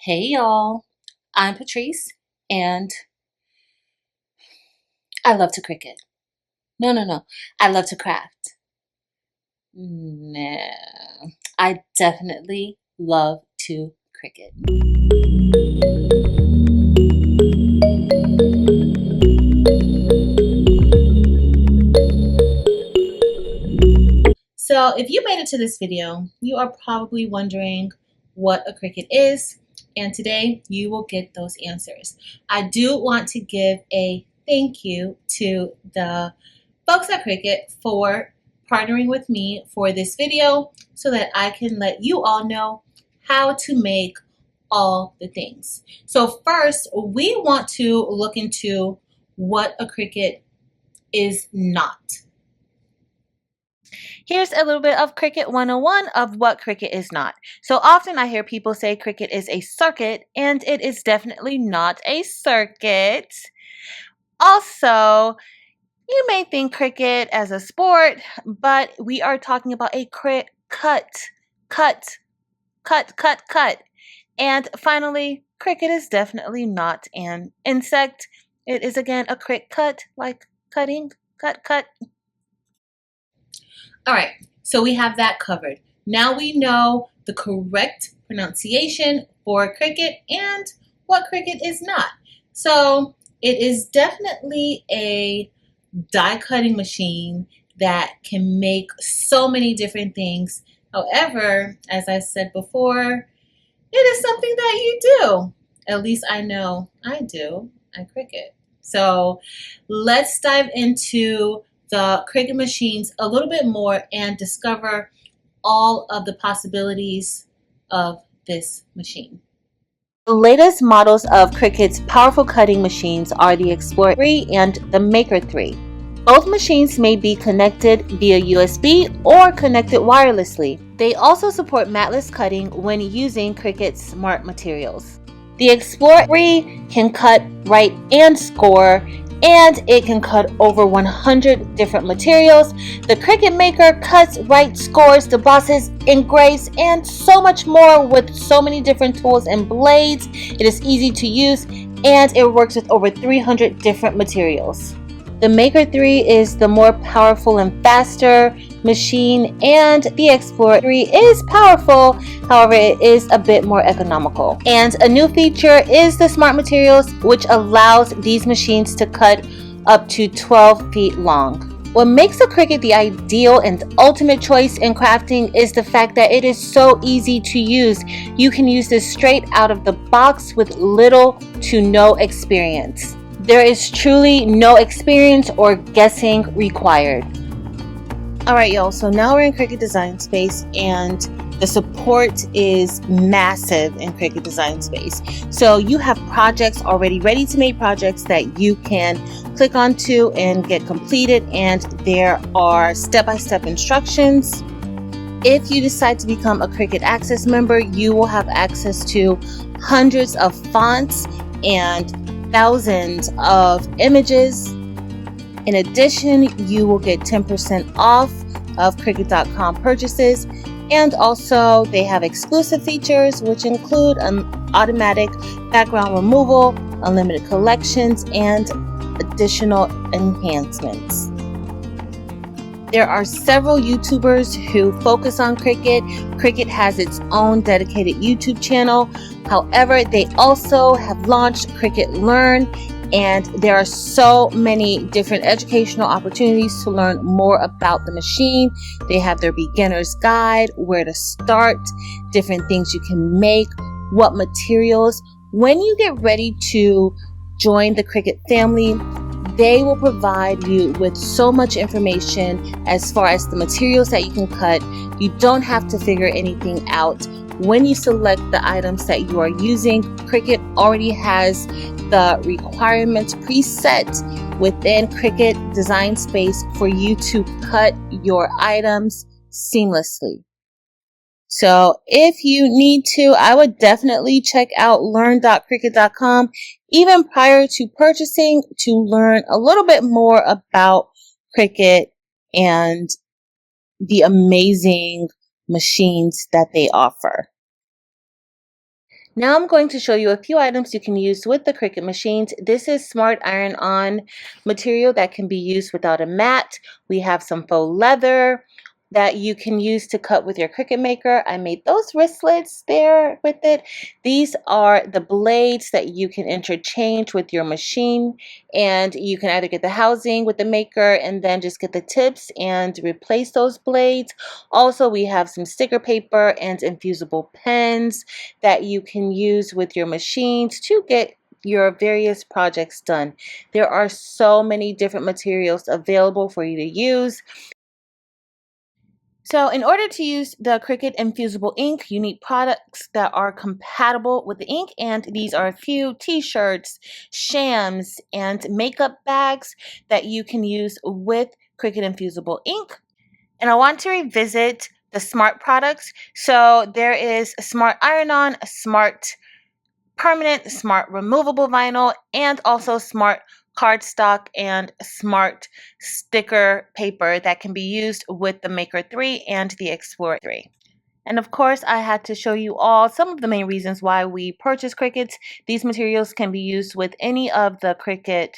Hey y'all, I'm Patrice and I love to Cricut. No, I love to craft. No, I definitely love to Cricut. So if you made it to this video, you are probably wondering what a Cricut is, and today you will get those answers. I do want to give a thank you to the folks at Cricut for partnering with me for this video so that I can let you all know how to make all the things. So first, we want to look into what a Cricut is not. Here's a little bit of Cricut 101 of what Cricut is not. So often I hear people say Cricut is a circuit, and it is definitely not a circuit. Also, you may think Cricut as a sport, but we are talking about a cut. And finally, Cricut is definitely not an insect. It is again a Cricut, like cutting, cut. All right, so we have that covered. Now we know the correct pronunciation for Cricut and what Cricut is not. So it is definitely a die cutting machine that can make so many different things. However, as I said before, it is something that you do. At least I know I do at Cricut. So let's dive into the Cricut machines a little bit more and discover all of the possibilities of this machine. The latest models of Cricut's powerful cutting machines are the Explorer 3 and the Maker 3. Both machines may be connected via USB or connected wirelessly. They also support matless cutting when using Cricut's smart materials. The Explorer 3 can cut, write, and score, and it can cut over 100 different materials. The Cricut Maker cuts, writes, scores, debosses, engraves, and so much more with so many different tools and blades. It is easy to use, and it works with over 300 different materials. The Maker 3 is the more powerful and faster machine, and the Explorer 3 is powerful, however it is a bit more economical. And a new feature is the Smart Materials, which allows these machines to cut up to 12 feet long. What makes the Cricut the ideal and ultimate choice in crafting is the fact that it is so easy to use. You can use this straight out of the box with little to no experience. There is truly no experience or guessing required. Alright y'all, so now we're in Cricut Design Space and the support is massive in Cricut Design Space. So you have projects already, ready to make projects that you can click onto and get completed, and there are step-by-step instructions. If you decide to become a Cricut Access member, you will have access to hundreds of fonts and thousands of images. In addition, you will get 10% off of Cricut.com purchases, and also they have exclusive features which include an automatic background removal, unlimited collections, and additional enhancements. There are several YouTubers who focus on Cricut. Cricut has its own dedicated YouTube channel. However, they also have launched Cricut Learn, and there are so many different educational opportunities to learn more about the machine. They have their beginner's guide, where to start, different things you can make, what materials. When you get ready to join the Cricut family, they will provide you with so much information as far as the materials that you can cut. You don't have to figure anything out. When you select the items that you are using, Cricut already has the requirements preset within Cricut Design Space for you to cut your items seamlessly. So if you need to, I would definitely check out learn.cricut.com even prior to purchasing, to learn a little bit more about Cricut and the amazing machines that they offer. Now I'm going to show you a few items you can use with the Cricut machines. This is smart iron-on material that can be used without a mat. We have some faux leather that you can use to cut with your Cricut maker. I made those wristlets there with it. These are the blades that you can interchange with your machine, and you can either get the housing with the maker and then just get the tips and replace those blades. Also, we have some sticker paper and infusible pens that you can use with your machines to get your various projects done. There are so many different materials available for you to use. So in order to use the Cricut infusible ink, you need products that are compatible with the ink, and these are a few t-shirts, shams, and makeup bags that you can use with Cricut infusible ink. And I want to revisit the smart products. So there is a smart iron-on, a smart permanent, smart removable vinyl, and also smart cardstock and smart sticker paper that can be used with the Maker 3 and the Explorer 3. And of course, I had to show you all some of the main reasons why we purchased Cricuts. These materials can be used with any of the Cricut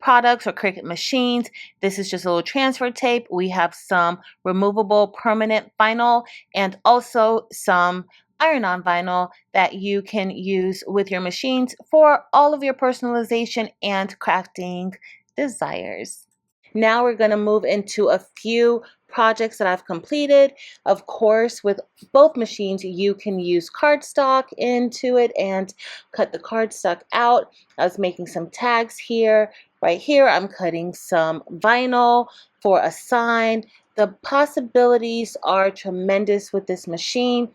products or Cricut machines. This is just a little transfer tape. We have some removable permanent vinyl and also some iron-on vinyl that you can use with your machines for all of your personalization and crafting desires. Now we're going to move into a few projects that I've completed. Of course, with both machines, you can use cardstock into it and cut the cardstock out. I was making some tags here. Right here, I'm cutting some vinyl for a sign. The possibilities are tremendous with this machine.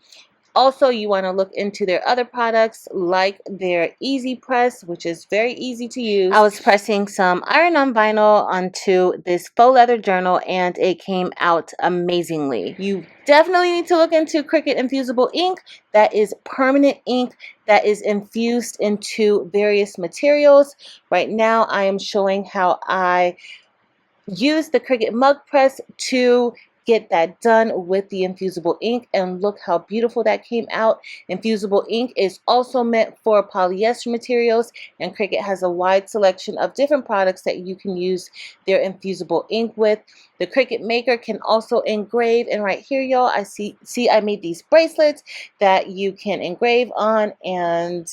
Also, you want to look into their other products like their Easy Press, which is very easy to use. I was pressing some iron-on vinyl onto this faux leather journal and it came out amazingly. You definitely need to look into Cricut infusible ink. That is permanent ink that is infused into various materials. Right now, I am showing how I use the Cricut mug press to get that done with the infusible ink, and look how beautiful that came out. Infusible ink is also meant for polyester materials, and Cricut has a wide selection of different products that you can use their infusible ink with. The Cricut maker can also engrave, and right here, y'all, I see I made these bracelets that you can engrave on and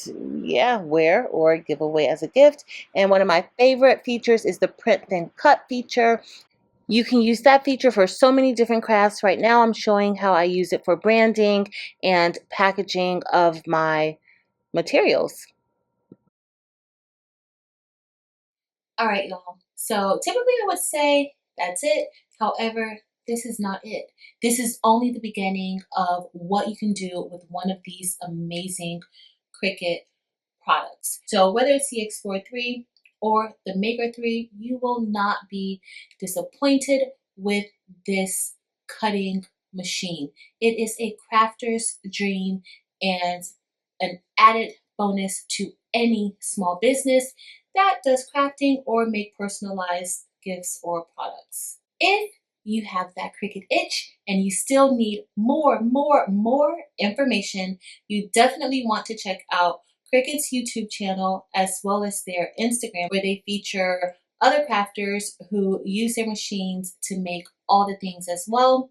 wear or give away as a gift. And one of my favorite features is the print then cut feature. You can use that feature for so many different crafts. Right now I'm showing how I use it for branding and packaging of my materials. All right, y'all. So typically I would say that's it. However, this is not it. This is only the beginning of what you can do with one of these amazing Cricut products. So whether it's the Explorer 3 or the Maker 3, you will not be disappointed with this cutting machine. It is a crafter's dream and an added bonus to any small business that does crafting or make personalized gifts or products. If you have that Cricut itch and you still need more information, you definitely want to check out Cricut's YouTube channel as well as their Instagram, where they feature other crafters who use their machines to make all the things as well.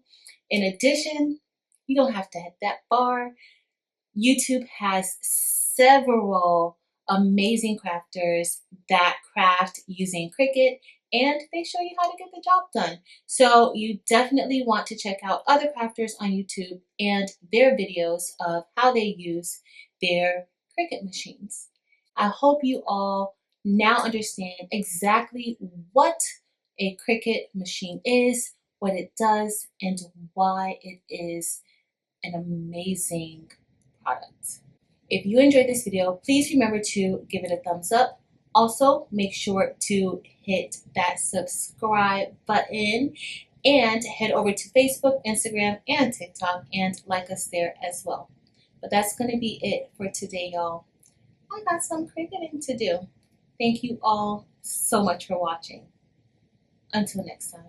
In addition, you don't have to head that far. YouTube has several amazing crafters that craft using Cricut, and they show you how to get the job done. So you definitely want to check out other crafters on YouTube and their videos of how they use their Cricut machines. I hope you all now understand exactly what a Cricut machine is, what it does, and why it is an amazing product. If you enjoyed this video, please remember to give it a thumbs up. Also, make sure to hit that subscribe button and head over to Facebook, Instagram, and TikTok and like us there as well. But that's going to be it for today, y'all. I got some cricketing to do. Thank you all so much for watching. Until next time.